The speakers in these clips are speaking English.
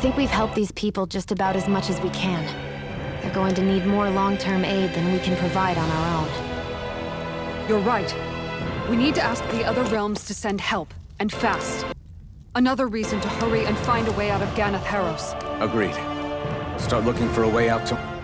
think we've helped these people just about as much as we can. They're going to need more long-term aid than we can provide on our own. You're right. We need to ask the other realms to send help, and fast. Another reason to hurry and find a way out of Ganath Haros. Agreed. We'll start looking for a way out to...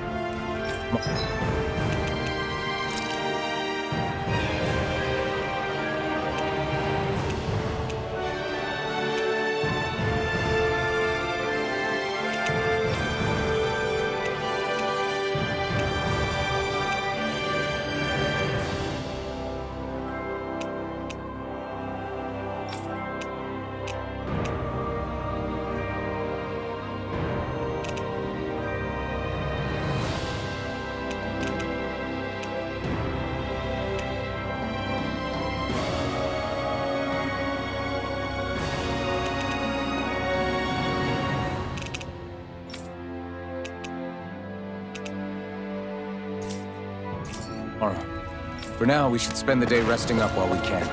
For now, we should spend the day resting up while we can.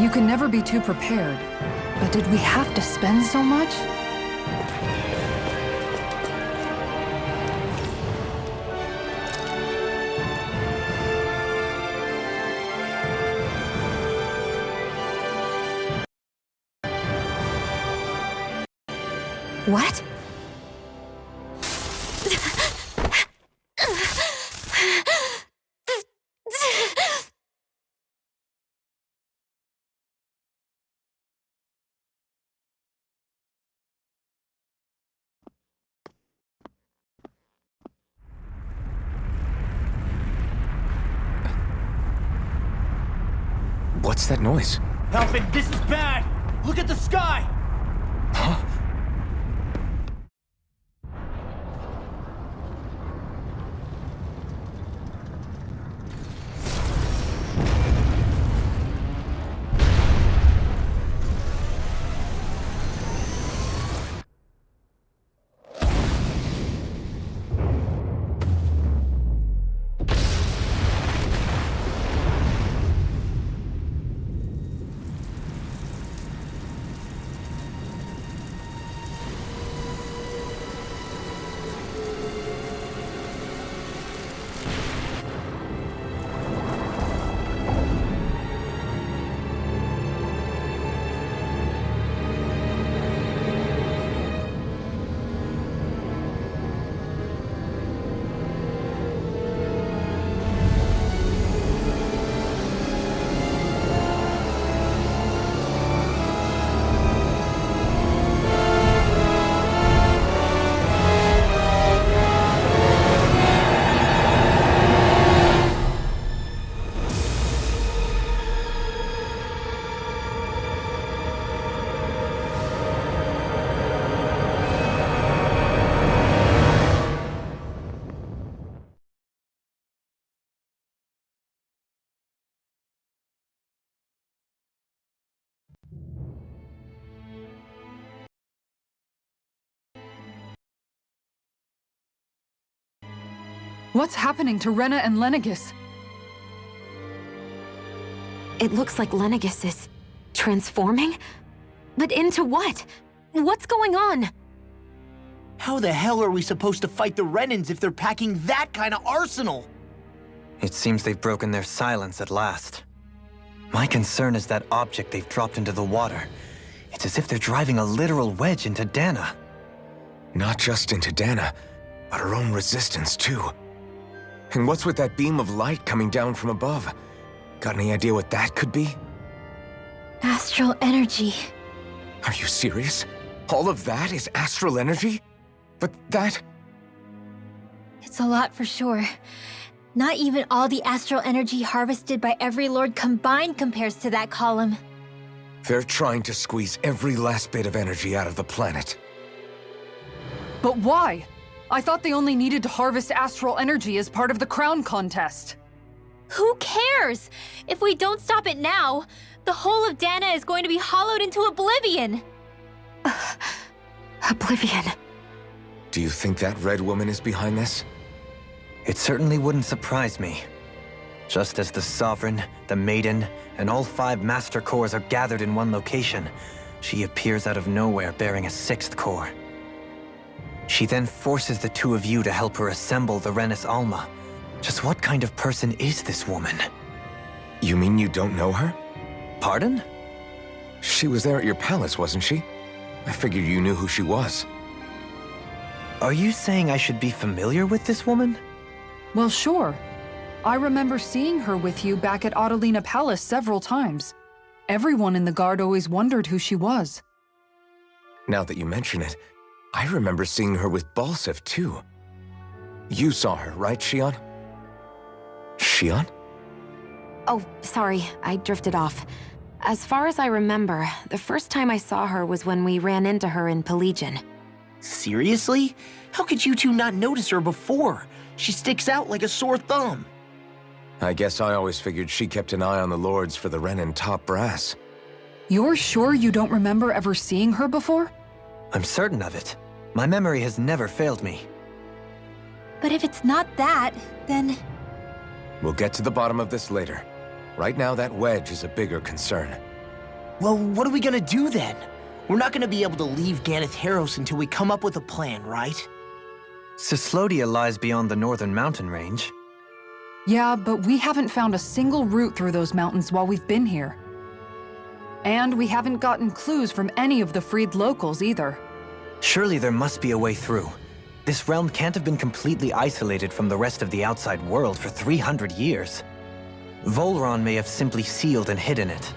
You can never be too prepared. But did we have to spend so much? What? What's that noise? Alfred, this is bad! Look at the sky! Huh? What's happening to Rena and Lenegis? It looks like Lenegis is transforming? But into what? What's going on? How the hell are we supposed to fight the Renans if they're packing that kind of arsenal? It seems they've broken their silence at last. My concern is that object they've dropped into the water. It's as if they're driving a literal wedge into Dana. Not just into Dana, but her own resistance, too. And what's with that beam of light coming down from above? Got any idea what that could be? Astral energy. Are you serious? All of that is astral energy? But that... It's a lot for sure. Not even all the astral energy harvested by every lord combined compares to that column. They're trying to squeeze every last bit of energy out of the planet. But why? I thought they only needed to harvest astral energy as part of the crown contest. Who cares? If we don't stop it now, the whole of Dana is going to be hollowed into oblivion. Oblivion. Do you think that red woman is behind this? It certainly wouldn't surprise me. Just as the Sovereign, the Maiden, and all 5 Master Cores are gathered in one location, she appears out of nowhere bearing a 6th core. She then forces the 2 of you to help her assemble the Renis Alma. Just what kind of person is this woman? You mean you don't know her? Pardon? She was there at your palace, wasn't she? I figured you knew who she was. Are you saying I should be familiar with this woman? Well, sure. I remember seeing her with you back at Adalina Palace several times. Everyone in the guard always wondered who she was. Now that you mention it, I remember seeing her with Balsif, too. You saw her, right, Shion? Shion? Oh, sorry, I drifted off. As far as I remember, the first time I saw her was when we ran into her in Pelagian. Seriously? How could you two not notice her before? She sticks out like a sore thumb. I guess I always figured she kept an eye on the lords for the Renan top brass. You're sure you don't remember ever seeing her before? I'm certain of it. My memory has never failed me. But if it's not that, then... We'll get to the bottom of this later. Right now, that wedge is a bigger concern. Well, what are we gonna do then? We're not gonna be able to leave Ganatheros until we come up with a plan, right? Cislodia lies beyond the northern mountain range. Yeah, but we haven't found a single route through those mountains while we've been here. And we haven't gotten clues from any of the freed locals either. Surely there must be a way through. This realm can't have been completely isolated from the rest of the outside world for 300 years. Volron may have simply sealed and hidden it.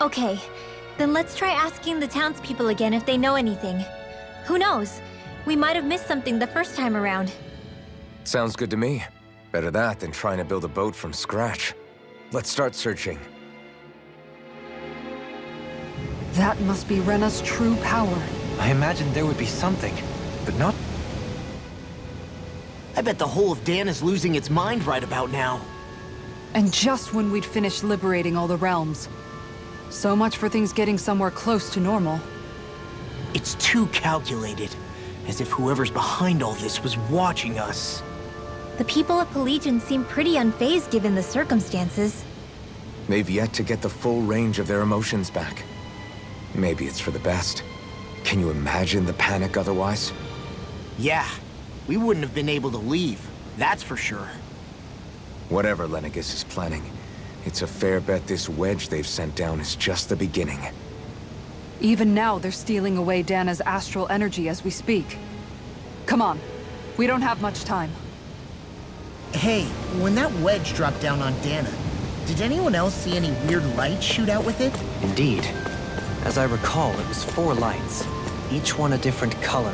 Okay, then let's try asking the townspeople again if they know anything. Who knows? We might have missed something the first time around. Sounds good to me. Better that than trying to build a boat from scratch. Let's start searching. That must be Rena's true power. I imagined there would be something, but not... I bet the whole of Dan is losing its mind right about now. And just when we'd finished liberating all the realms. So much for things getting somewhere close to normal. It's too calculated. As if whoever's behind all this was watching us. The people of Pelegion seem pretty unfazed given the circumstances. They've yet to get the full range of their emotions back. Maybe it's for the best. Can you imagine the panic otherwise? Yeah, we wouldn't have been able to leave, that's for sure. Whatever Lenegis is planning, it's a fair bet this wedge they've sent down is just the beginning. Even now, they're stealing away Dana's astral energy as we speak. Come on. We don't have much time. Hey, when that wedge dropped down on Dana, did anyone else see any weird lights shoot out with it? Indeed. As I recall, it was 4 lights, each one a different color.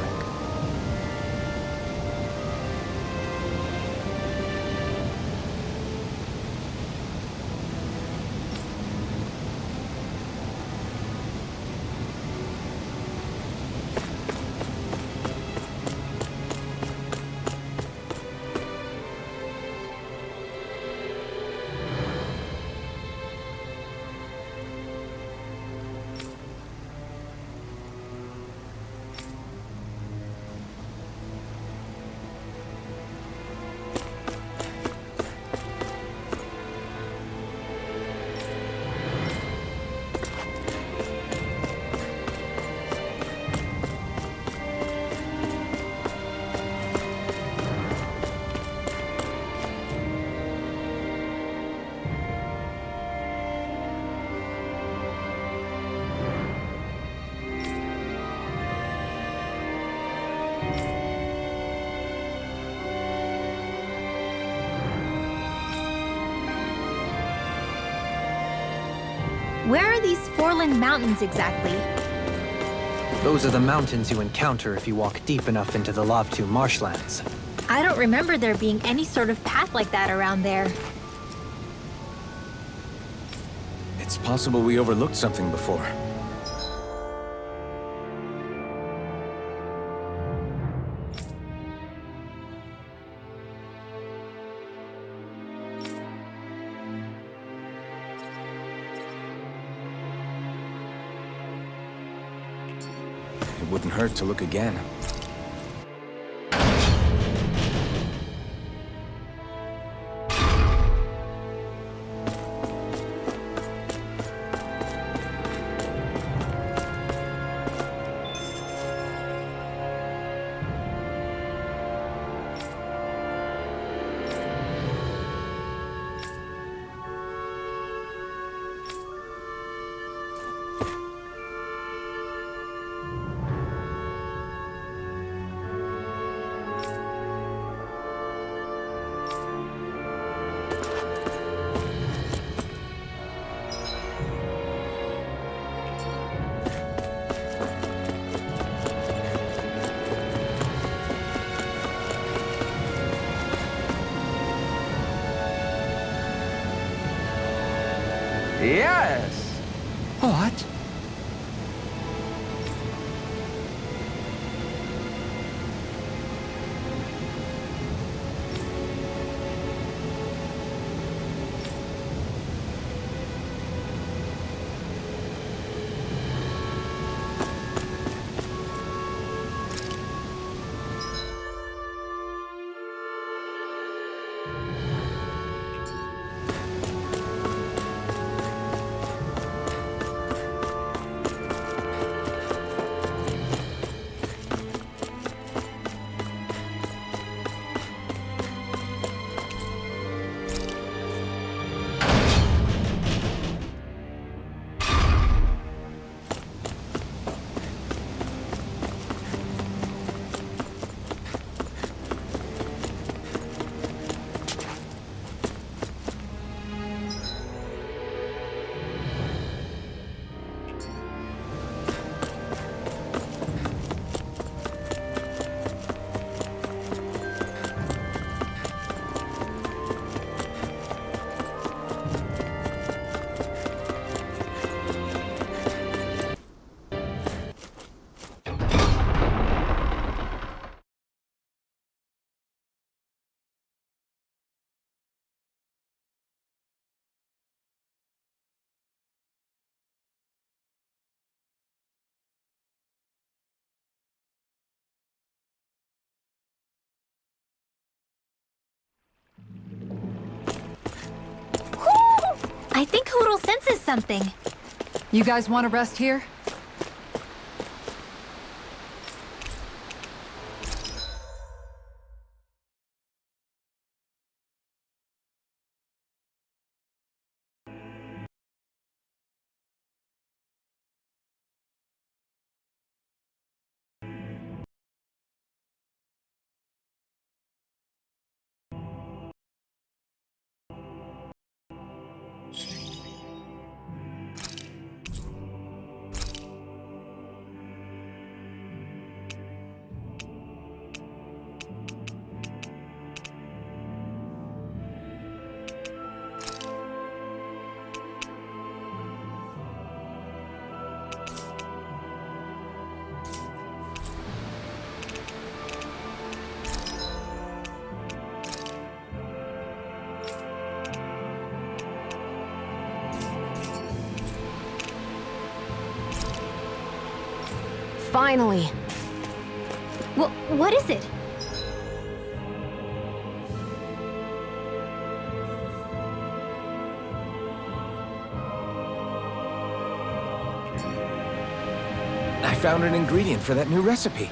Where are these Forland Mountains exactly? Those are the mountains you encounter if you walk deep enough into the Lavtu marshlands. I don't remember there being any sort of path like that around there. It's possible we overlooked something before. It wouldn't hurt to look again. Yes! What? I think Hoodle senses something. You guys want to rest here? Finally. What is it? I found an ingredient for that new recipe.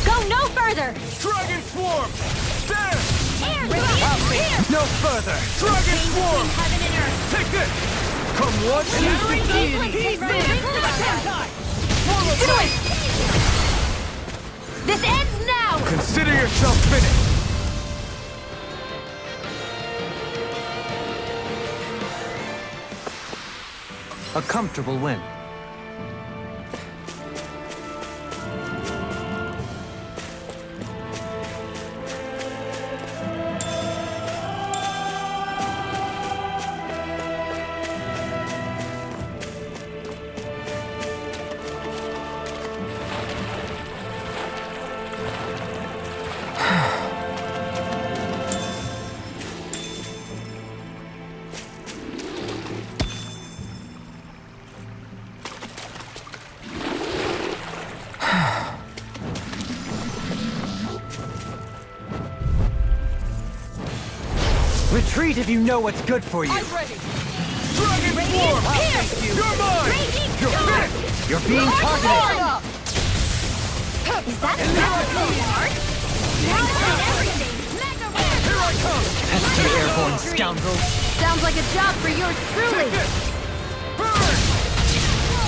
Go no further! Dragon Swarm! There! No further! Dragon Swarm! Heaven and earth! Take this! Come once, Shattering This ends now! consider yourself finished! A comfortable win. Retreat if you know what's good for you. Dragon Swarm! You're mine! You're finished! You're being targeted. Is that hard? Here I come! Pesky airborne scoundrel. Sounds like a job for yours truly. Burn!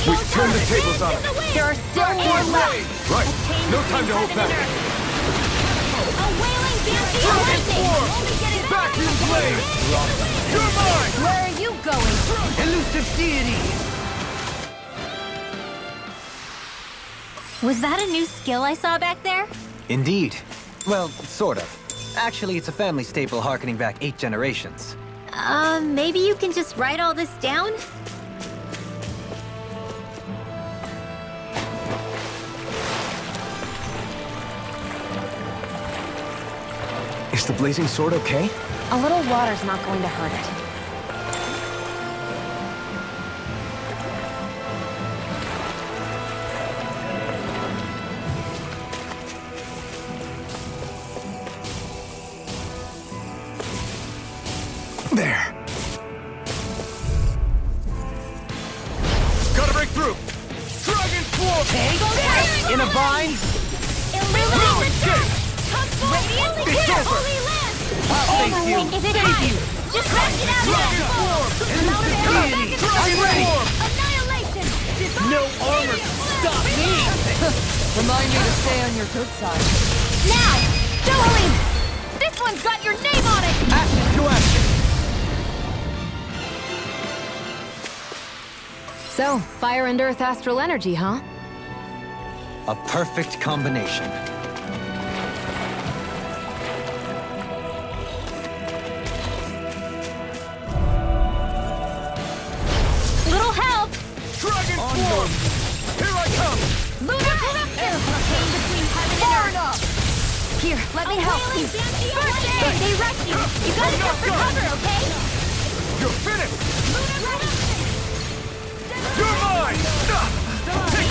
We've turned the tables on him. There are still more left. Right. No time to hold back. A wailing banshee Dragon lightning. Swarm! Only getting Vacuum Blade! You're mine! Where are you going? Elusive deity. Was that a new skill I saw back there? Indeed. Well, sort of. Actually, it's a family staple harkening back 8 generations. Maybe you can just write all this down? Is the blazing sword okay? A little water's not going to hurt it. There. Gotta break through! Dragon Swarm! In a vine? It's over! I'll face you. If it is, just crash it out now! I'm ready. Annihilation! No armor can stop me. Remind me to stay on your good side. Now! Dueling! This one's got your name on it! Action to action. So, fire and earth astral energy, huh? A perfect combination. Little help! Dragon Swarm! Here I come! Lunar Air blockade between heaven and earth! Here, let me help you! First aid! They rush you! You gotta jump for cover, okay? You're finished! You're mine! Take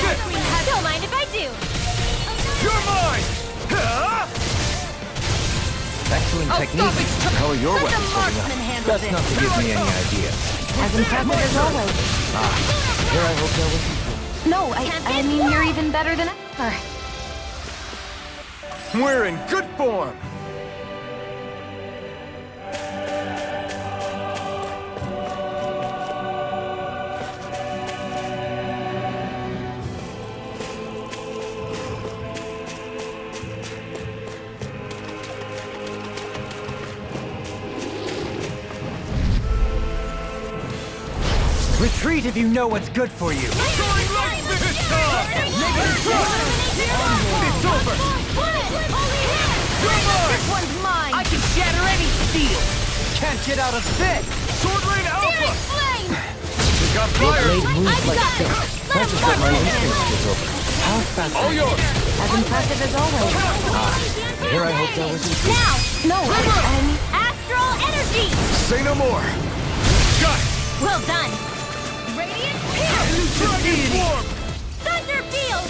technique. How are your weapons holding up? Best not to give me any ideas. As impressive as always. Here, I hope that was... No, I mean you're even better than ever. We're in good form! Retreat if you know what's good for you. It's over! This one's mine! I can shatter any steel! Can't get out of this! Sword Rain Alpha! Flame! We got fire! I got it! Let My him instinct is over. How fast? All yours! As impressive as always. Here I hope that was Now! No, I mean... Astral energy! Say no more! Got it! Well done! Radiant Pierce! Dragon Form! Thunder Field!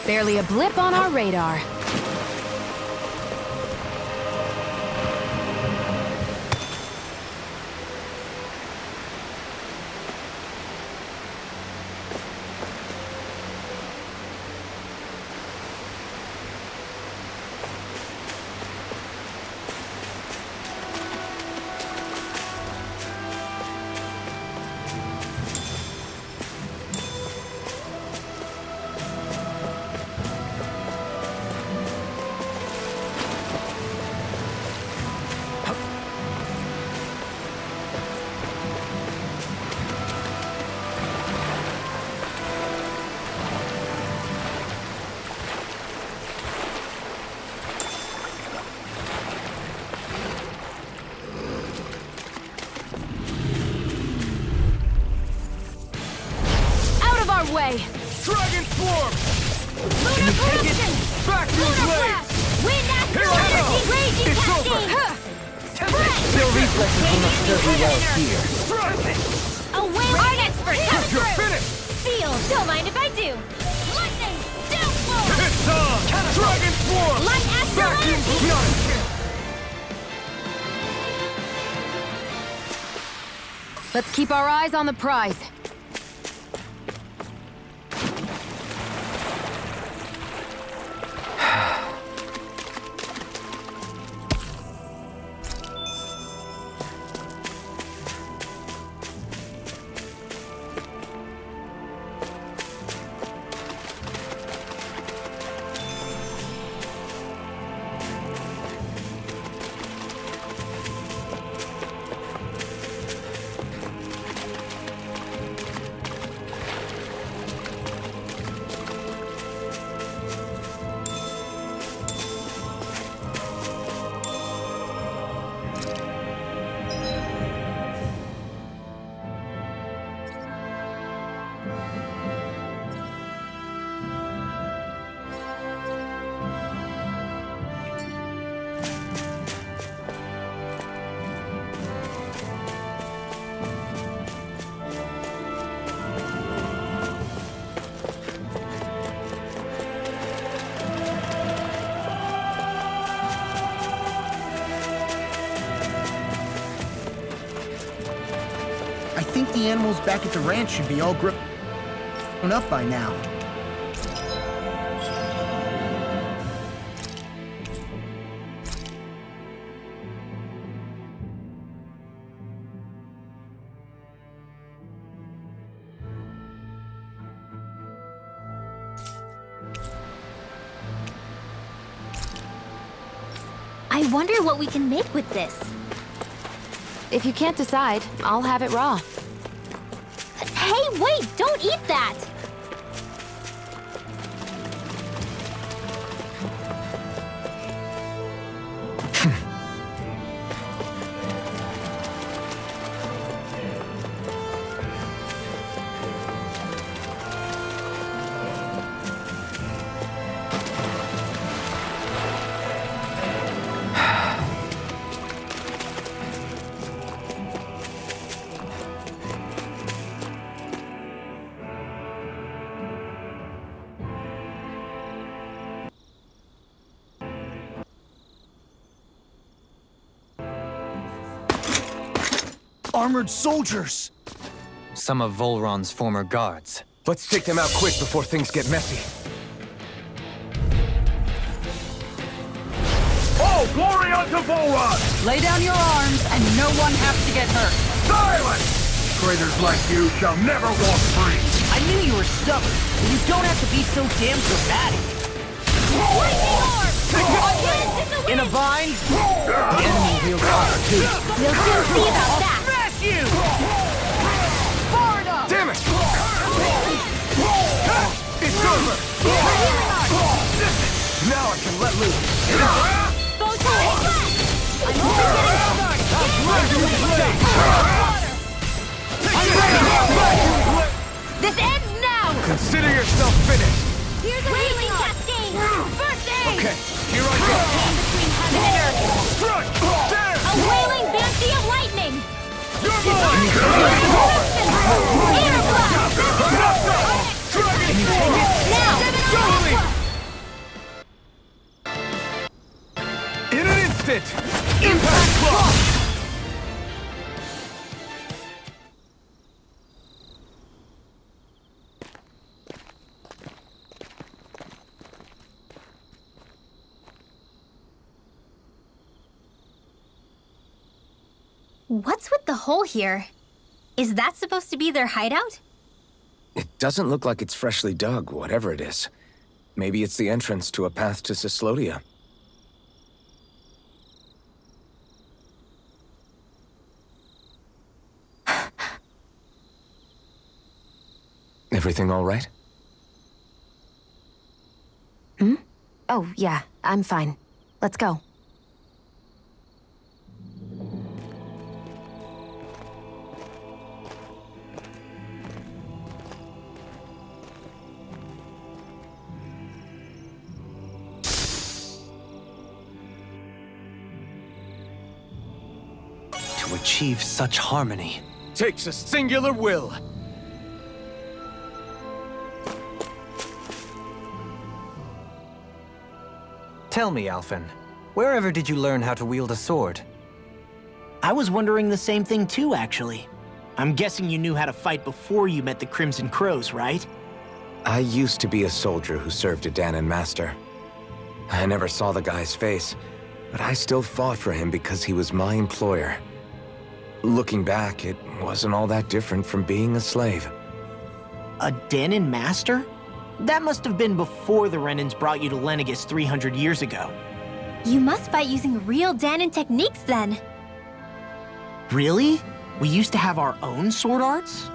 Barely a blip on our radar. Way. Dragon Form! Lunar Corruption! Vacuum Lunar Blade! Blast! Wind Here Astral I go! Energy! Raging It's Cascade! Your reflexes will not serve you well here. A wind expert! You're finished! Seal! Don't mind if I do! Lightning! Downfall! It's on! Dragon Form! Light Astral Vacuum Energy! Not a chance! Let's keep our eyes on the prize. I think the animals back at the ranch should be all grown up by now. I wonder what we can make with this. If you can't decide, I'll have it raw. Hey, wait! Don't eat that! armored soldiers! Some of Volron's former guards. Let's take them out quick before things get messy. Oh, glory unto Volron! Lay down your arms, and no one has to get hurt. Silence! Traitors like you shall never walk free! I knew you were stubborn, but you don't have to be so damn dramatic. In a bind? The enemy wields fire too. We'll soon see about that. Smash you! Damn it! It's over! Now I can let loose. This ends now! Consider yourself finished. Here's a healing cascade! First aid! Okay, here I go. Between heaven and earth! Strike! There! A wailing banshee of lightning! You're mine! Air blast! Now! In an instant! Impact block! What's with the hole here? Is that supposed to be their hideout? It doesn't look like it's freshly dug, whatever it is. Maybe it's the entrance to a path to Cyslodia. Everything all right? Hmm? Oh, yeah, I'm fine. Let's go. To achieve such harmony. Takes a singular will. Tell me, Alphen, wherever did you learn how to wield a sword? I was wondering the same thing too, actually. I'm guessing you knew how to fight before you met the Crimson Crows, right? I used to be a soldier who served a Danan master. I never saw the guy's face, but I still fought for him because he was my employer. Looking back, it wasn't all that different from being a slave. A Danan master? That must have been before the Renans brought you to Lenegis 300 years ago. You must fight using real Danan techniques then. Really? We used to have our own sword arts?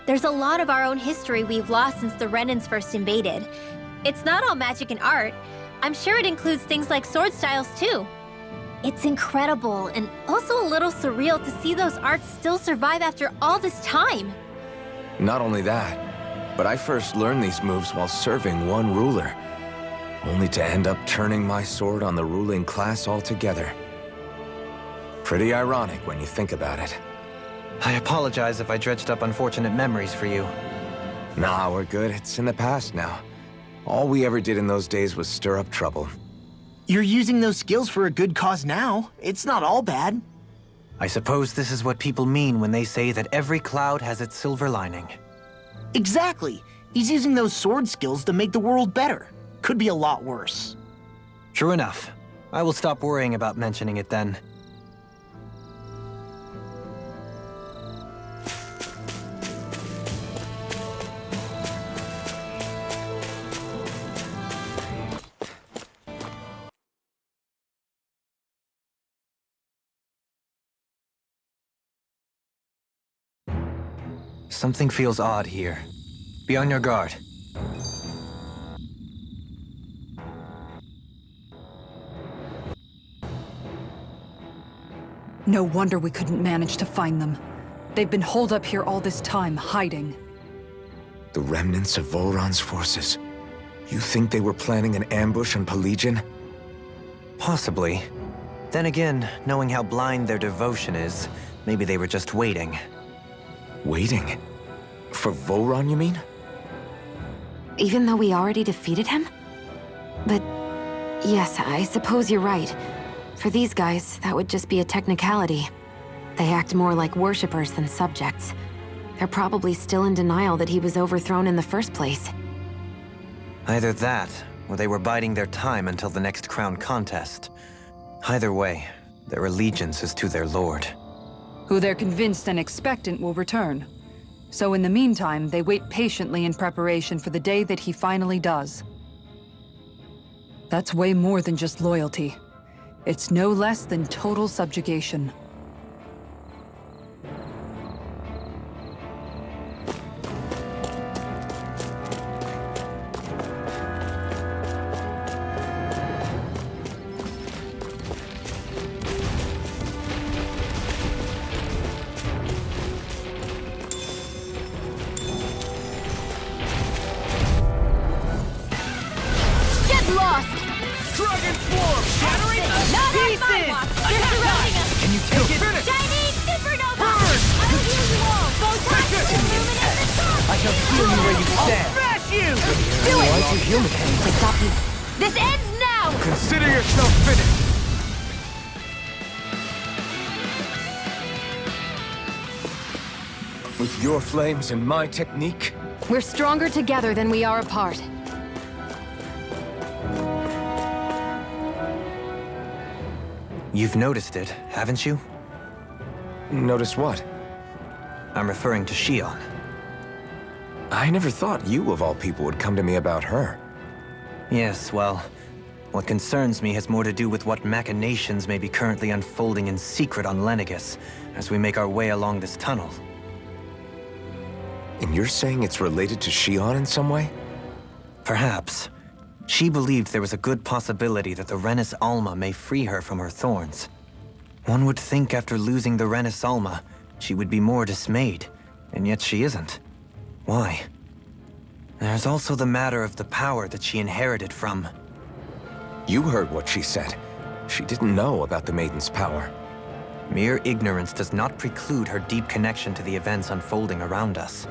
There's a lot of our own history we've lost since the Renans first invaded. It's not all magic and art. I'm sure it includes things like sword styles too. It's incredible and also a little surreal to see those arts still survive after all this time. Not only that, but I first learned these moves while serving one ruler, only to end up turning my sword on the ruling class altogether. Pretty ironic when you think about it. I apologize if I dredged up unfortunate memories for you. Nah, we're good. It's in the past now. All we ever did in those days was stir up trouble. You're using those skills for a good cause now. It's not all bad. I suppose this is what people mean when they say that every cloud has its silver lining. Exactly. He's using those sword skills to make the world better. Could be a lot worse. True enough. I will stop worrying about mentioning it then. Something feels odd here. Be on your guard. No wonder we couldn't manage to find them. They've been holed up here all this time, hiding. The remnants of Volron's forces. You think they were planning an ambush on Pelegion? Possibly. Then again, knowing how blind their devotion is, maybe they were just waiting. Waiting? For Volron, you mean? Even though we already defeated him? But yes, I suppose you're right. For these guys, that would just be a technicality. They act more like worshippers than subjects. They're probably still in denial that he was overthrown in the first place. Either that, or they were biding their time until the next crown contest. Either way, their allegiance is to their lord. Who they're convinced and expectant will return. So in the meantime, they wait patiently in preparation for the day that he finally does. That's way more than just loyalty. It's no less than total subjugation. This ends now! Consider yourself finished! With your flames and my technique? We're stronger together than we are apart. You've noticed it, haven't you? Notice what? I'm referring to Shion. I never thought you, of all people, would come to me about her. Yes, well, what concerns me has more to do with what machinations may be currently unfolding in secret on Lenegis as we make our way along this tunnel. And you're saying it's related to Shion in some way? Perhaps. She believed there was a good possibility that the Renis Alma may free her from her thorns. One would think after losing the Renis Alma, she would be more dismayed, and yet she isn't. Why? There's also the matter of the power that she inherited from... You heard what she said. She didn't know about the Maiden's power. Mere ignorance does not preclude her deep connection to the events unfolding around us.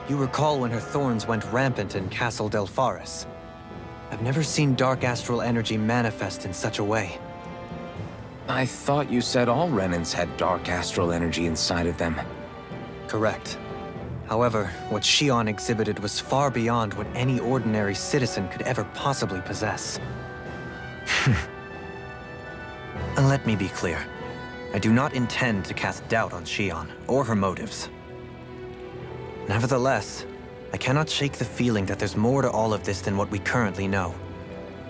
You recall when her thorns went rampant in Castle Delpharis. I've never seen dark astral energy manifest in such a way. I thought you said all Renans had dark astral energy inside of them. Correct. However, what Shion exhibited was far beyond what any ordinary citizen could ever possibly possess. And let me be clear. I do not intend to cast doubt on Shion, or her motives. Nevertheless, I cannot shake the feeling that there's more to all of this than what we currently know.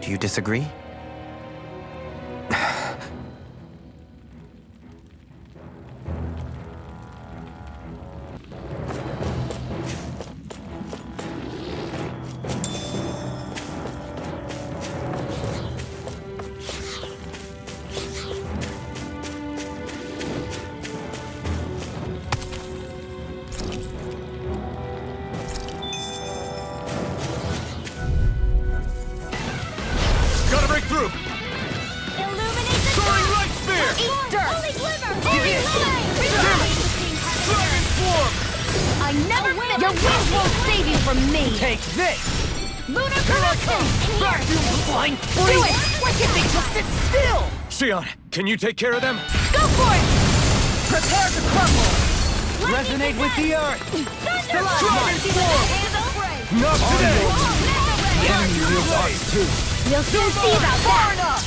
Do you disagree? Gotta break through! Illuminate the Soaring light spear! Eat dirt! Holy glimmer! Holy light! Dragon swarm! I never win! Your wings won't save you from me! Take this! Lunar corruption! Vacuum flying free! Do it! Why can't they just sit still? Shion, can you take care of them? Go for it! Prepare to crumble! Resonate with the earth! Dragon swarm! Not today! You'll soon see about that!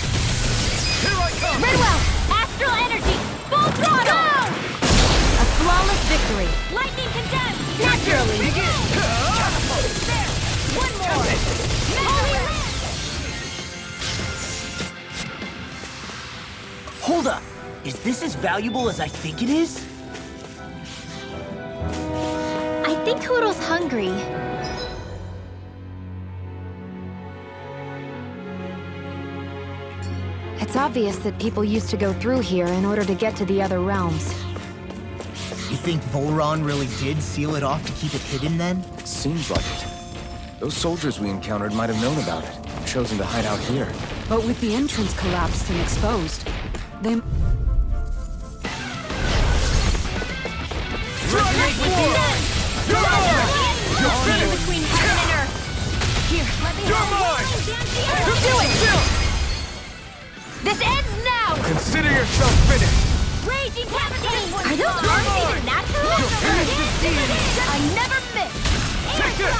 Here I come! Redwell! Astral energy! Full throttle! A flawless victory. Lightning condemned! Naturally! There! One more! Holy Hold up! Is this as valuable as I think it is? I think Hoodle's hungry. It's obvious that people used to go through here in order to get to the other realms. You think Volron really did seal it off to keep it hidden then? Seems like it. Those soldiers we encountered might have known about it, chosen to hide out here. But with the entrance collapsed and exposed, they... Dragon swarm! You're mine! You're finished! Between heaven and earth. Here, let me You're mine! do it! This ends now! Consider yourself finished! Raging cascade! Are those arms even natural? I never miss! Take this!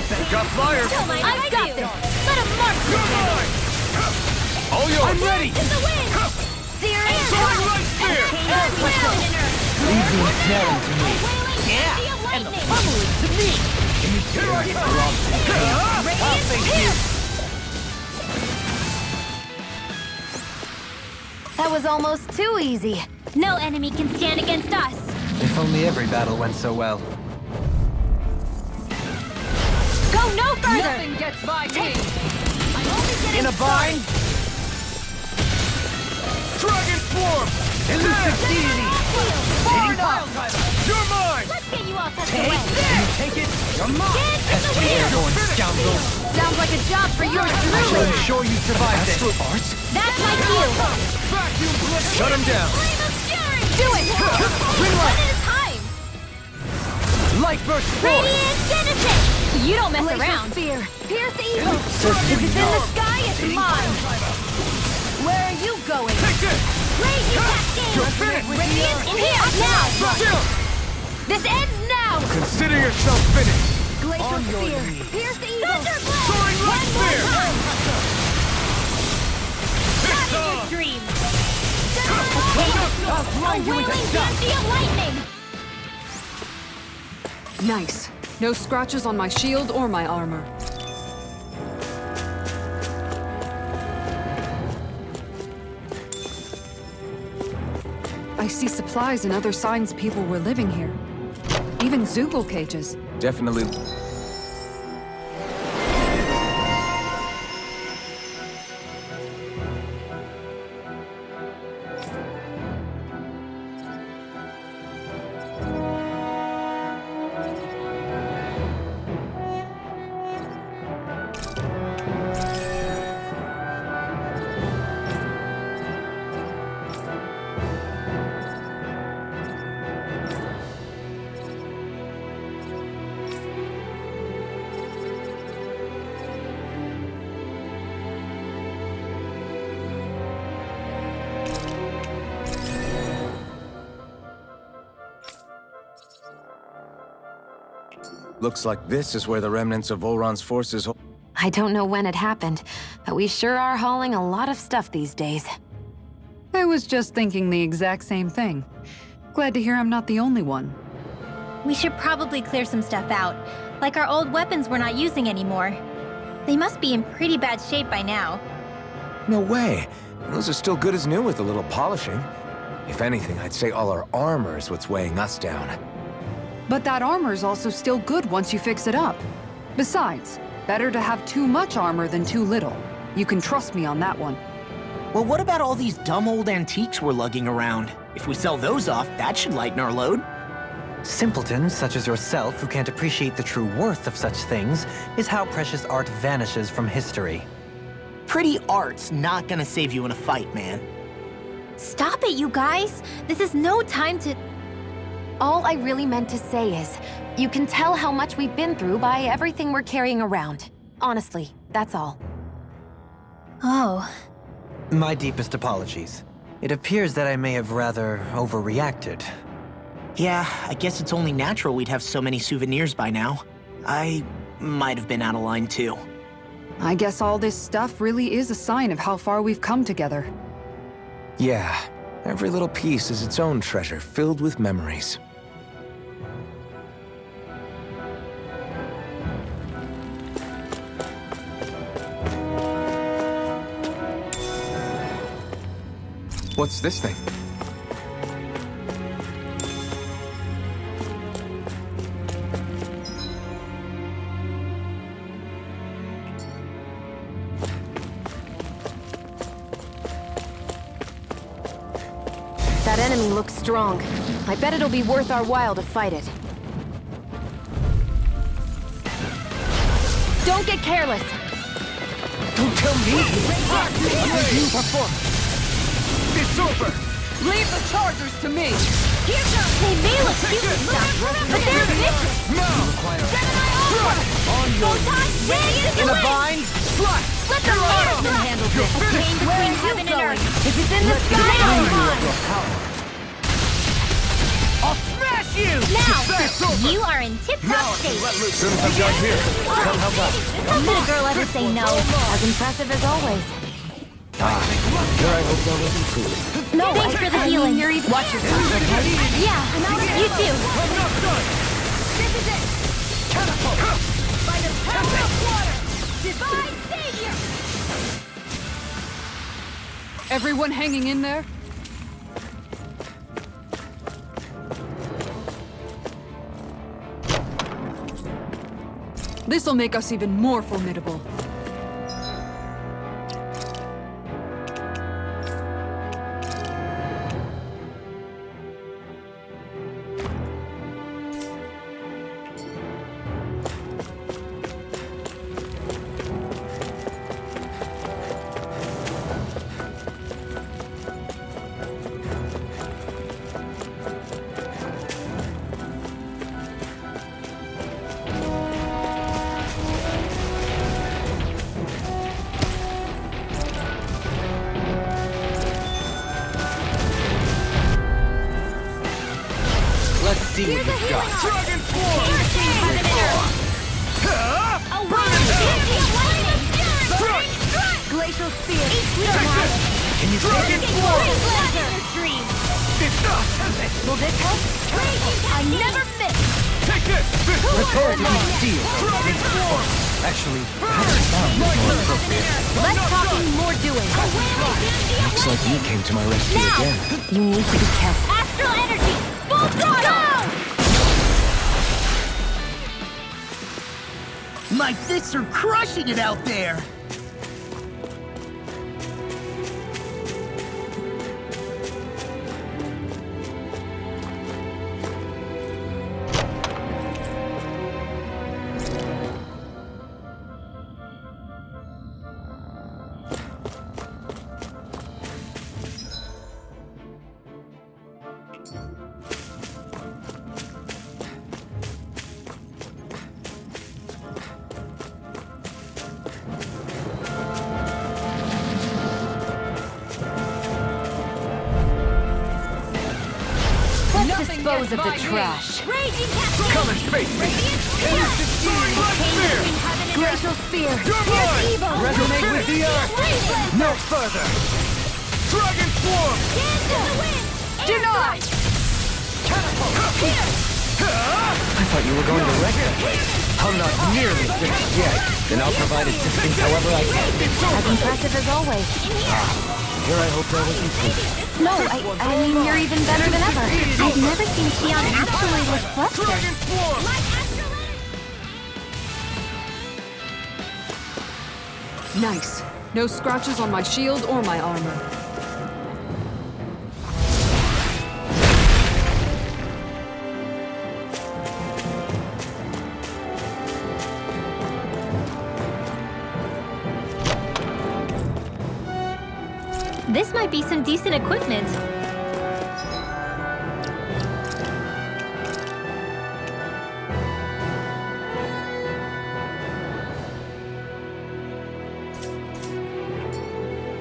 They've got flyers! I've got this! Let him march! You're mine! All yours! I'm ready! In the wind! Serious! Soaring light spear! Leave the ensnaring to me. Yeah! And the pummeling to me! Here I come! I'll face you! That was almost too easy. No enemy can stand against us! If only every battle went so well. Go no further! Nothing gets by me! I'm only getting In a bind! Dragon Swarm! Elusive deity! Far enough! You're mine! Let's get you all tucked Take away! this! Take it! You're mine! Get in the wind! Airborne scoundrel! Sounds like a job for yours truly! I'm sure you survived it. That's my cue! Vacuum blade! Shut him down! Flame of fury! Do it! One at a time! Light burst forth! Radiant Genesis! You don't mess around! Spear, pierce evil. If it's in the sky, it's mine! Where are you going? Take this! Raging cascade! You're finished! Radiant in here! Now! Chill! This ends now! Consider yourself finished! Glacial spear, pierce evil. Thunderblast! Soaring light One more spear! time! It's Not in your on! dream! I'll A grind you wailing into dust! dancy of lightning! Nice. No scratches on my shield or my armor. I see supplies and other signs people were living here. Even Zoogle cages. Definitely. Looks like this is where the remnants of Volron's forces. I don't know when it happened, but we sure are hauling a lot of stuff these days. I was just thinking the exact same thing. Glad to hear I'm not the only one. We should probably clear some stuff out, like our old weapons we're not using anymore. They must be in pretty bad shape by now. No way. Those are still good as new with a little polishing. If anything, I'd say all our armor is what's weighing us down. But that armor's also still good once you fix it up. Besides, better to have too much armor than too little. You can trust me on that one. Well, what about all these dumb old antiques we're lugging around? If we sell those off, that should lighten our load. Simpletons such as yourself who can't appreciate the true worth of such things is how precious art vanishes from history. Pretty art's not gonna save you in a fight, man. Stop it, you guys! This is no time to... All I really meant to say is, you can tell how much we've been through by everything we're carrying around. Honestly, that's all. Oh. My deepest apologies. It appears that I may have rather overreacted. Yeah, I guess it's only natural we'd have so many souvenirs by now. I might have been out of line too. I guess all this stuff really is a sign of how far we've come together. Yeah, every little piece is its own treasure filled with memories. What's this thing? That enemy looks strong. I bet it'll be worth our while to fight it. Don't get careless! Don't tell me! You perform! It's over! Leave the chargers to me! They may look cute and stuff, but they're vicious! On your In in a bind! Slut! Let the mirror handle this! A chain between heaven and earth! If it's in the sky, I'm mine! You are in tip-top shape. Soon as I'm done here, come help out. How could a girl ever say no? As impressive as always. Here I hope that wasn't food. No, Thanks for the healing. You're even... Watch yourself, okay? Yeah, you too. I'm not done! This is it. Catapult. By the power of water. Divine savior. Everyone hanging in there? This'll make us even more formidable. Let's see what you've got. Dragon Form! Glacial Spear. Can you Dragon Form! Will this help? I never miss. Take this! This one! rhetorically steal? Dragon Form! Actually, perhaps sound is more appropriate. Less talking, more doing. Looks like you came to my rescue again. You need to be careful. Astral energy. Full throttle. My fists are crushing it out there! Let's dispose of the trash. Raging cascade. Come and face me! Glacial Spear. You're mine! Resonate with the earth! No further! Dragon Form! Denied! I thought you were going to wreck the place. I'm not nearly finished yet. Then I'll provide assistance however I can. As impressive as always. Here I hope that wasn't food. No, I mean, you're even better than ever. I've never seen Xion actually look flustered. Dragon Form! Nice. No scratches on my shield or my armor. This might be some decent equipment.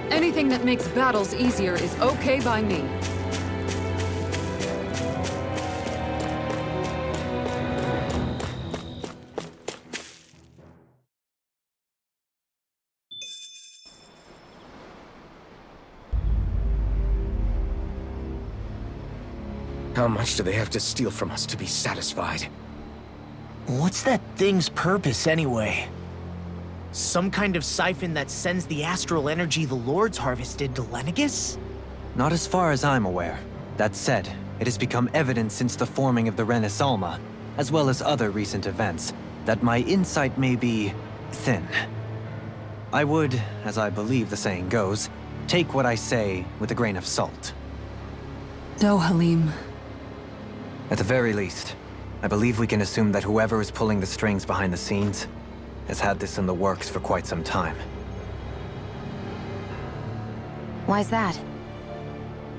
Anything that makes battles easier is okay by me. How much do they have to steal from us to be satisfied? What's that thing's purpose, anyway? Some kind of siphon that sends the astral energy the Lords harvested to Lenegus? Not as far as I'm aware. That said, it has become evident since the forming of the Renaissance, as well as other recent events, that my insight may be thin. I would, as I believe the saying goes, take what I say with a grain of salt. No, Halim. At the very least, I believe we can assume that whoever is pulling the strings behind the scenes has had this in the works for quite some time. Why's that?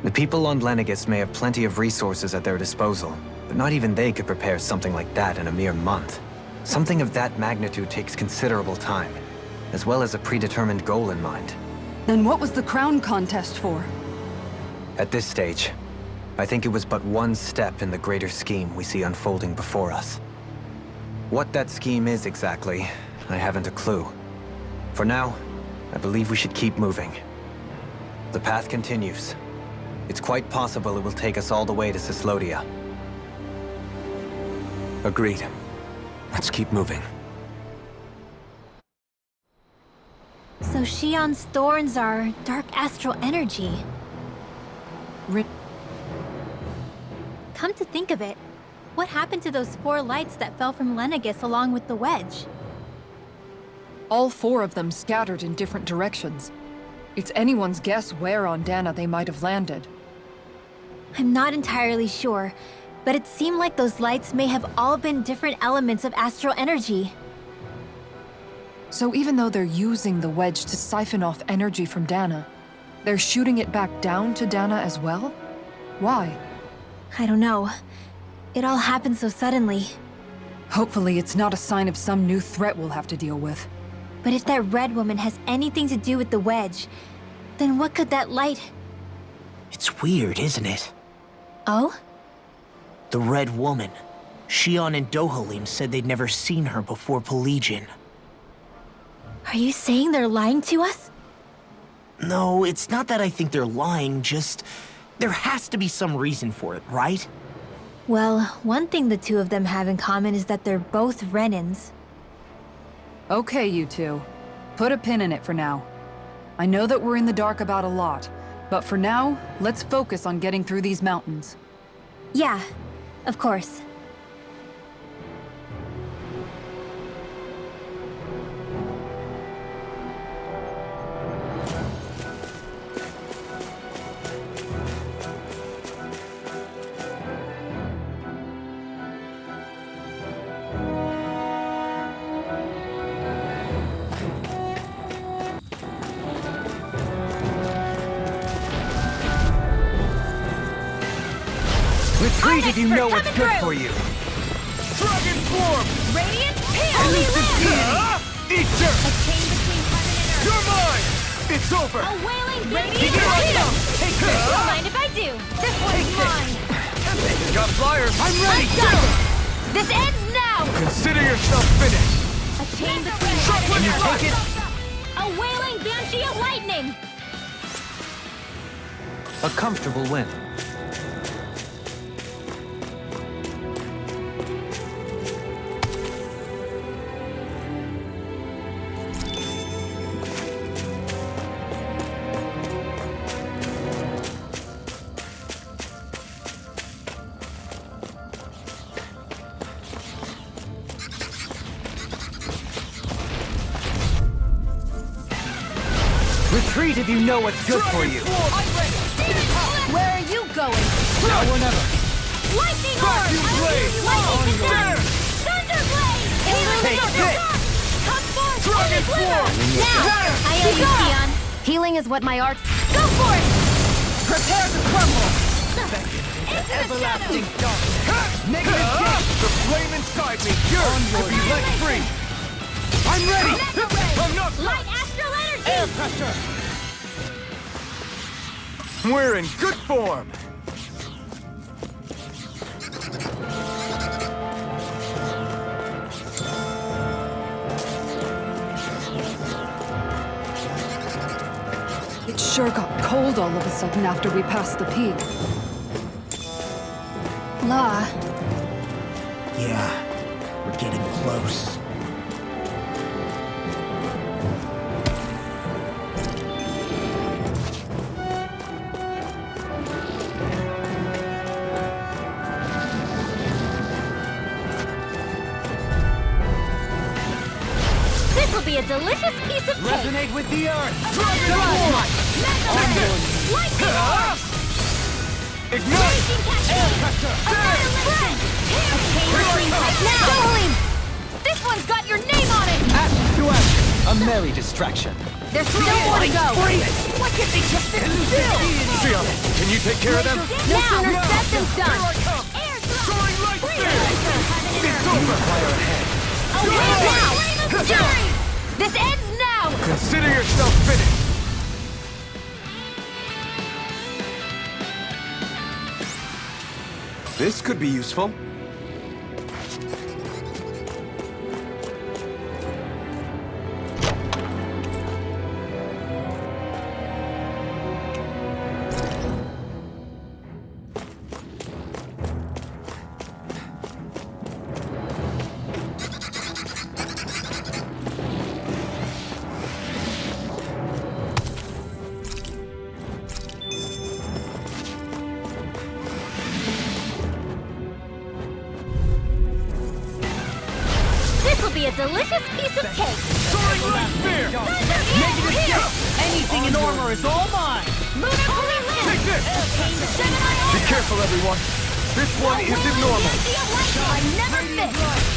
The people on Lenegus may have plenty of resources at their disposal, but not even they could prepare something like that in a mere month. Something of that magnitude takes considerable time, as well as a predetermined goal in mind. Then what was the crown contest for? At this stage, I think it was but one step in the greater scheme we see unfolding before us. What that scheme is exactly, I haven't a clue. For now, I believe we should keep moving. The path continues. It's quite possible it will take us all the way to Cislodia. Agreed. Let's keep moving. So Shion's thorns are dark astral energy. Come to think of it, what happened to those 4 lights that fell from Lenegis along with the wedge? All 4 of them scattered in different directions. It's anyone's guess where on Dana they might have landed. I'm not entirely sure, but it seemed like those lights may have all been different elements of astral energy. So even though they're using the wedge to siphon off energy from Dana, they're shooting it back down to Dana as well? Why? I don't know. It all happened so suddenly. Hopefully it's not a sign of some new threat we'll have to deal with. But if that red woman has anything to do with the wedge, then what could that light... It's weird, isn't it? Oh? The Red Woman. Shion and Dohalim said they'd never seen her before Pelagian. Are you saying they're lying to us? No, it's not that I think they're lying, just... There has to be some reason for it, right? Well, one thing the 2 of them have in common is that they're both Renans. Okay, you 2. Put a pin in it for now. I know that we're in the dark about a lot, but for now, let's focus on getting through these mountains. Yeah, of course. Retreat if you know what's good for you! Dragon form! Radiant Peel! Eater! A chain between heaven and earth! You're mine! It's over! A wailing Radiant Peel! Peel! Take this! Don't mind if I do! This one's mine! Got flyers! I'm I got it! This ends now! Consider yourself finished! A chain between Shut heaven when and you earth! take it! A wailing Banshee of lightning! A comfortable win. Retreat if you know what's good for you! Where are you going? Now or never! Lightning Orb! Lightning Descent! Thunderblade! Take this! Come forth! Dragon Deliver! form! Now! I owe you, Sion. Healing is what my art... Go for it! Prepare to crumble! Everlasting Negative gate! The flame inside me yearns to be let free! I'm ready! I'm not... Light astral energy! Air pressure! We're in good form! It sure got cold all of a sudden after we passed the peak. Law. Yeah, we're getting close. This'll be a delicious piece of cake! Resonate with the earth! Lightning Orb! Ignite! Raging Cascade! A violent blend! A chain between now! Dohalim! This one's got your name on it! Ash to ash! A merry distraction. There's still more to go! Why can't they just sit still? Sion, can you take care of them? No sooner said than done! Here I come! Air drop! Soaring light speed! It's A over! wave now! Fury! This ends now! Consider yourself finished! This could be useful. be a delicious piece of cake. Soaring light spear! Negative shift! Anything in armor is all mine! Take this! Be careful, everyone. This one isn't normal. I never miss.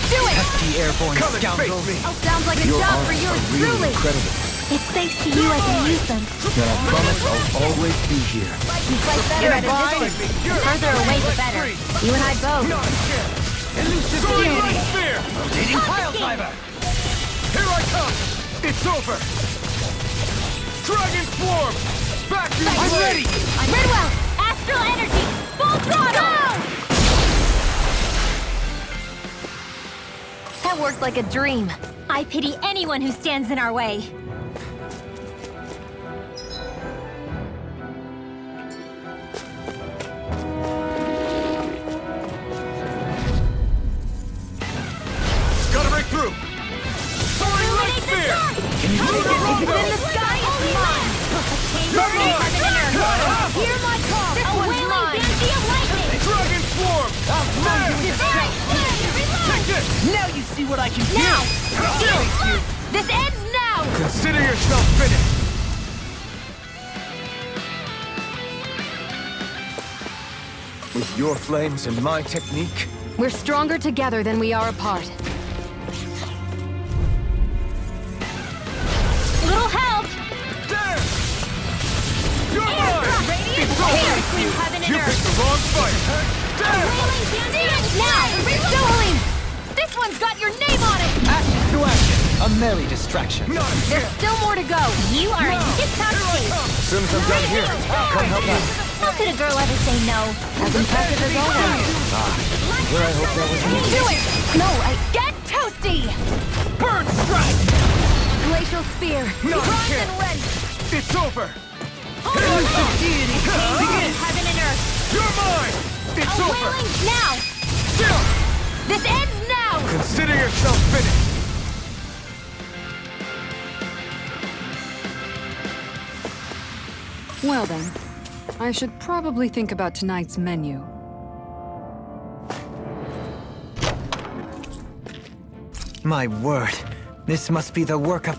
Do it! Pesky airborne Come and scoundrel. face me. Sounds like a Your job arts for yours are really truly. incredible. It's thanks to you I can use them. Then I promise I'll always be here. You fight better at a distance. The further away, the better. You and I both. Not a chance. Soaring light spear! Rotating pile driver. Here I come! It's over! Dragon swarm! Back to the I'm blade! ready! Ridwell! Astral energy! Full throttle! That worked like a dream. I pity anyone who stands in our way. Gotta break through! Soaring light spear! Can you take it? If it's in the sky, it's mine! Burning heaven and earth! Hear my call! This one's mine! Banshee of lightning! Dragon swarm! Take this! Now you see what I can do! Now! This ends now! Consider yourself finished! With your flames and my technique, We're stronger together than we are apart. Little help! There! You're mine! Radiant It's warfare over! between heaven and You earth! picked the wrong fight! There! Wailing banshee! Now! Dueling! This one's got your name on it! Action to action. A merry distraction. Not a There's chance! still more to go. You are a hip-hop taste! as soon as I'm done here, come help me. How could a girl ever say no? As impressive as always. Where I hope that was me. Do it! No, get toasty! Burn strike! Glacial spear. Not a Bronze chance! and red! It's over! Between heaven and earth! You're mine! It's A over! wailing now! Still! This ends now! Consider yourself finished! Well then, I should probably think about tonight's menu. My word. This must be the work of...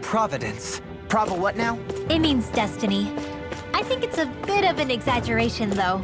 Providence. Prava what now? It means destiny. I think it's a bit of an exaggeration, though.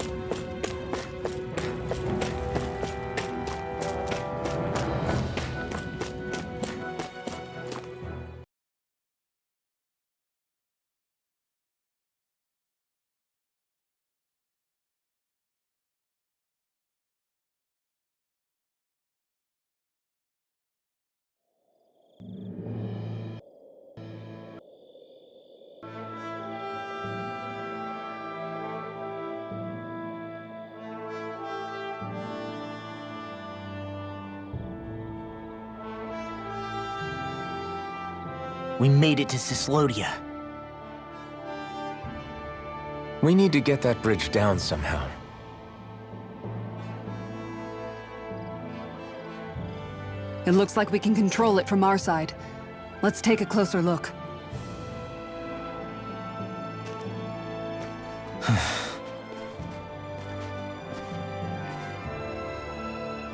We made it to Cislodia. We need to get that bridge down somehow. It looks like we can control it from our side. Let's take a closer look.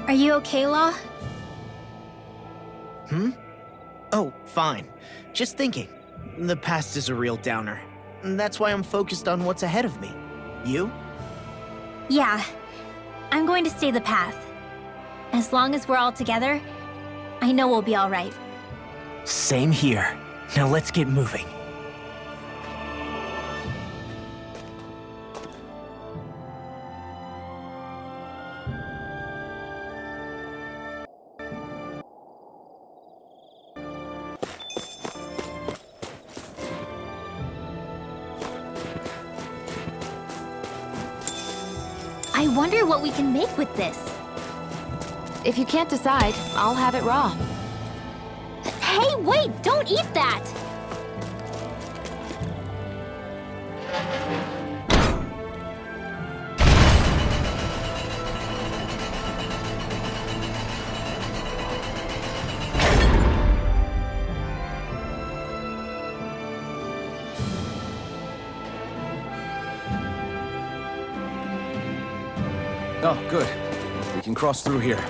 Are you okay, Law? Oh, fine. Just thinking. The past is a real downer. That's why I'm focused on what's ahead of me. You? Yeah. I'm going to stay the path. As long as we're all together, I know we'll be all right. Same here. Now let's get moving. I wonder what we can make with this. If you can't decide, I'll have it raw. Hey, wait! Don't eat that! Oh, good. We can cross through here.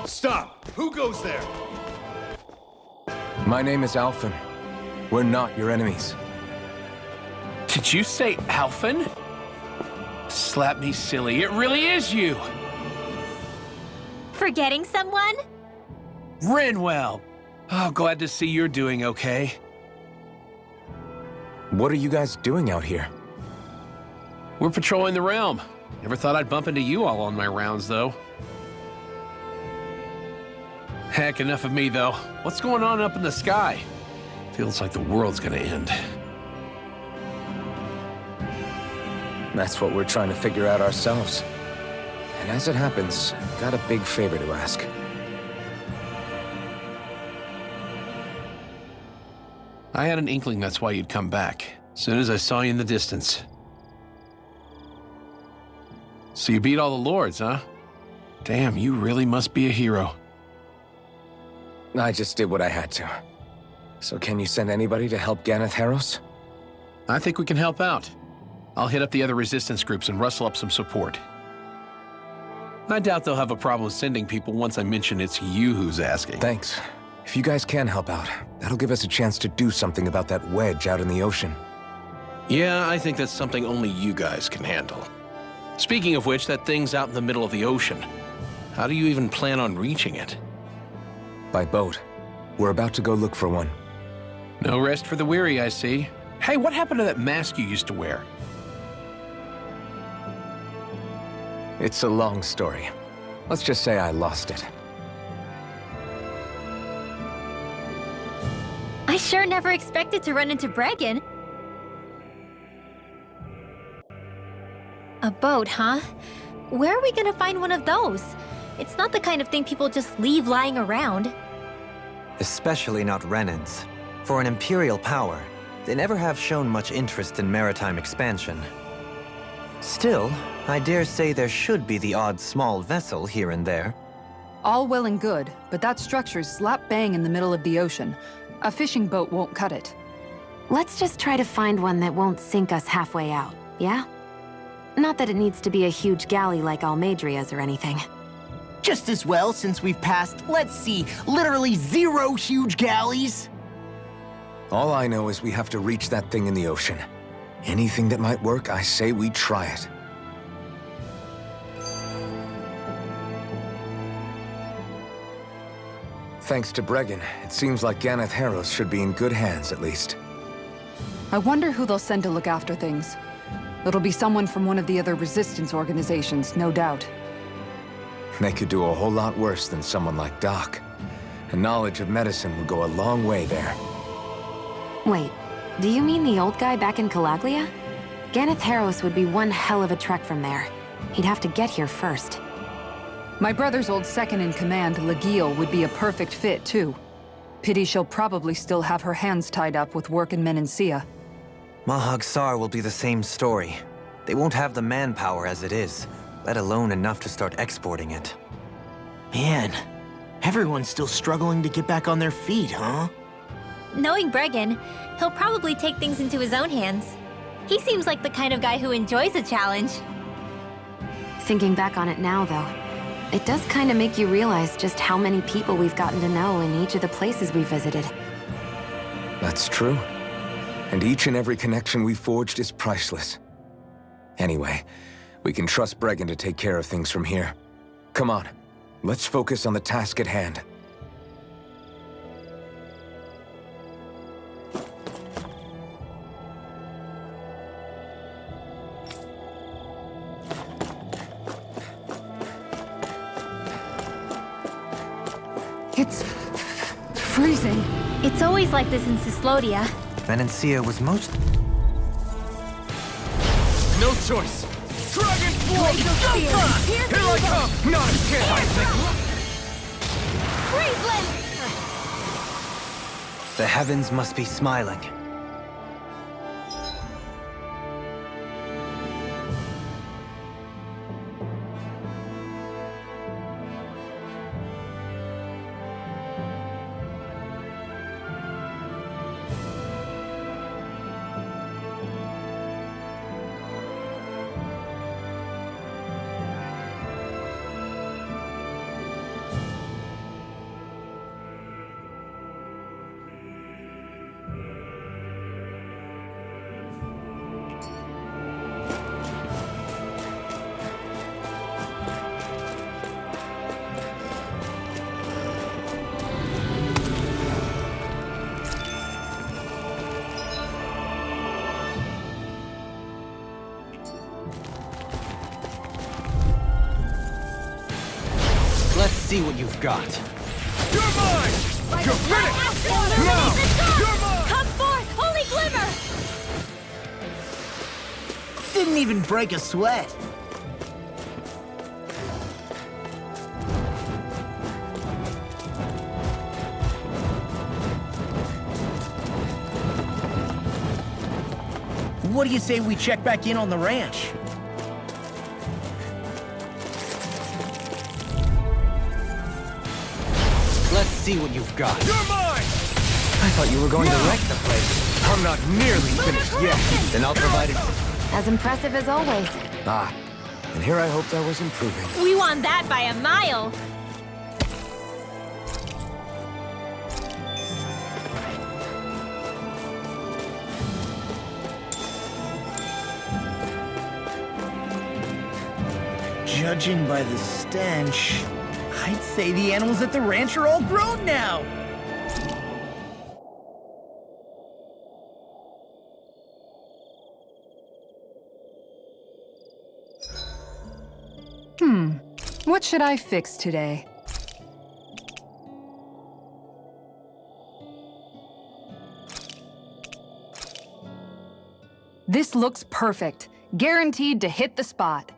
Stop! Who goes there? My name is Alphen. We're not your enemies. Did you say Alphen? Slap me silly, it really is you! Forgetting someone? Renwell! Oh, glad to see you're doing okay. What are you guys doing out here? We're patrolling the realm. Never thought I'd bump into you all on my rounds, though. Heck, enough of me, though. What's going on up in the sky? Feels like the world's gonna end. That's what we're trying to figure out ourselves. And as it happens, I've got a big favor to ask. I had an inkling that's why you'd come back, as soon as I saw you in the distance. So you beat all the lords, huh? Damn, you really must be a hero. I just did what I had to. So can you send anybody to help Ganeth Heros? I think we can help out. I'll hit up the other resistance groups and rustle up some support. I doubt they'll have a problem sending people once I mention it's you who's asking. Thanks. If you guys can help out, that'll give us a chance to do something about that wedge out in the ocean. Yeah, I think that's something only you guys can handle. Speaking of which, that thing's out in the middle of the ocean. How do you even plan on reaching it? By boat. We're about to go look for one. No rest for the weary, I see. Hey, what happened to that mask you used to wear? It's a long story. Let's just say I lost it. I sure never expected to run into Bregan. A boat, huh? Where are we gonna find one of those? It's not the kind of thing people just leave lying around. Especially not Renans. For an Imperial power, they never have shown much interest in maritime expansion. Still, I dare say there should be the odd small vessel here and there. All well and good, but that structure's slap bang in the middle of the ocean. A fishing boat won't cut it. Let's just try to find one that won't sink us halfway out, yeah? Not that it needs to be a huge galley like Almadria's or anything. Just as well, since we've passed, let's see, literally 0 huge galleys. All I know is we have to reach that thing in the ocean. Anything that might work, I say we try it. Thanks to Bregan, it seems like Ganeth Heros should be in good hands, at least. I wonder who they'll send to look after things. It'll be someone from one of the other resistance organizations, no doubt. They could do a whole lot worse than someone like Doc. And knowledge of medicine would go a long way there. Wait, do you mean the old guy back in Calaglia? Ganeth Heros would be one hell of a trek from there. He'd have to get here first. My brother's old second-in-command, Legil, would be a perfect fit, too. Pity she'll probably still have her hands tied up with work in Menancia. Mahag Sar will be the same story. They won't have the manpower as it is, let alone enough to start exporting it. Man, everyone's still struggling to get back on their feet, huh? Knowing Bregan, he'll probably take things into his own hands. He seems like the kind of guy who enjoys a challenge. Thinking back on it now, though, it does kind of make you realize just how many people we've gotten to know in each of the places we visited. That's true. And each and every connection we forged is priceless. Anyway, we can trust Bregan to take care of things from here. Come on, let's focus on the task at hand. It's freezing. It's always like this in Cyslodia. Menancia was most... No choice. Dragon Blade! Here I come! Not again, I think. The heavens must be smiling. see what you've got. You're mine! You're finished! Now! You're mine! Come forth, holy glimmer! Didn't even break a sweat. What do you say we check back in on the ranch? Let's see what you've got. You're mine! I thought you were going to wreck the place. I'm not nearly finished yet. Then I'll provide it. As impressive as always. Ah, and here I hoped I was improving. We won that by a mile. Judging by the stench, I'd say the animals at the ranch are all grown now. What should I fix today? This looks perfect. Guaranteed to hit the spot.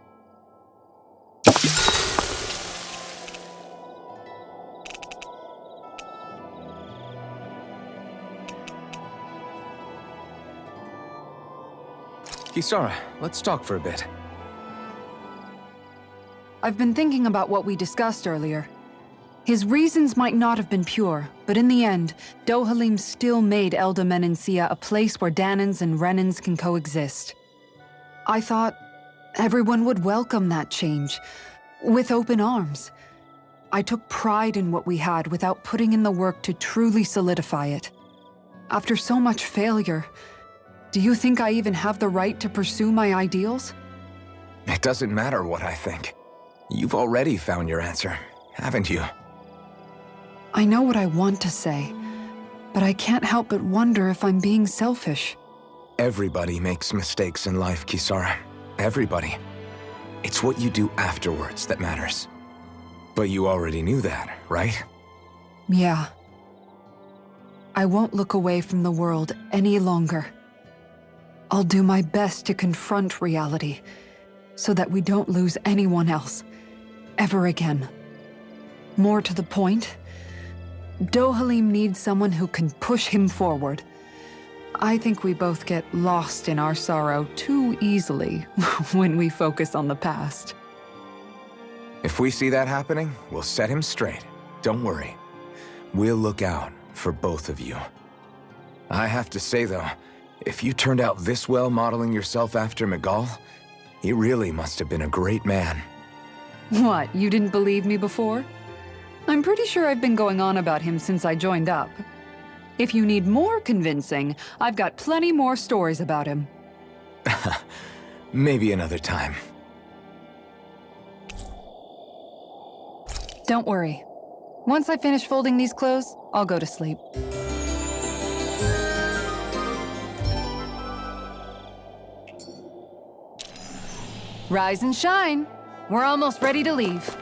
Kisara, let's talk for a bit. I've been thinking about what we discussed earlier. His reasons might not have been pure, but in the end, Dohalim still made Elda Menencia a place where Danans and Renans can coexist. I thought everyone would welcome that change, with open arms. I took pride in what we had without putting in the work to truly solidify it. After so much failure, do you think I even have the right to pursue my ideals? It doesn't matter what I think. You've already found your answer, haven't you? I know what I want to say, but I can't help but wonder if I'm being selfish. Everybody makes mistakes in life, Kisara. Everybody. It's what you do afterwards that matters. But you already knew that, right? Yeah. I won't look away from the world any longer. I'll do my best to confront reality, so that we don't lose anyone else, ever again. More to the point, Dohalim needs someone who can push him forward. I think we both get lost in our sorrow too easily when we focus on the past. If we see that happening, we'll set him straight. Don't worry. We'll look out for both of you. I have to say, though, if you turned out this well modeling yourself after Miguel, he really must have been a great man. What, you didn't believe me before? I'm pretty sure I've been going on about him since I joined up. If you need more convincing, I've got plenty more stories about him. Maybe another time. Don't worry. Once I finish folding these clothes, I'll go to sleep. Rise and shine. We're almost ready to leave.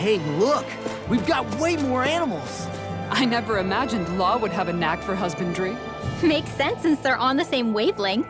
Hey, look! We've got way more animals! I never imagined Law would have a knack for husbandry. Makes sense since they're on the same wavelength.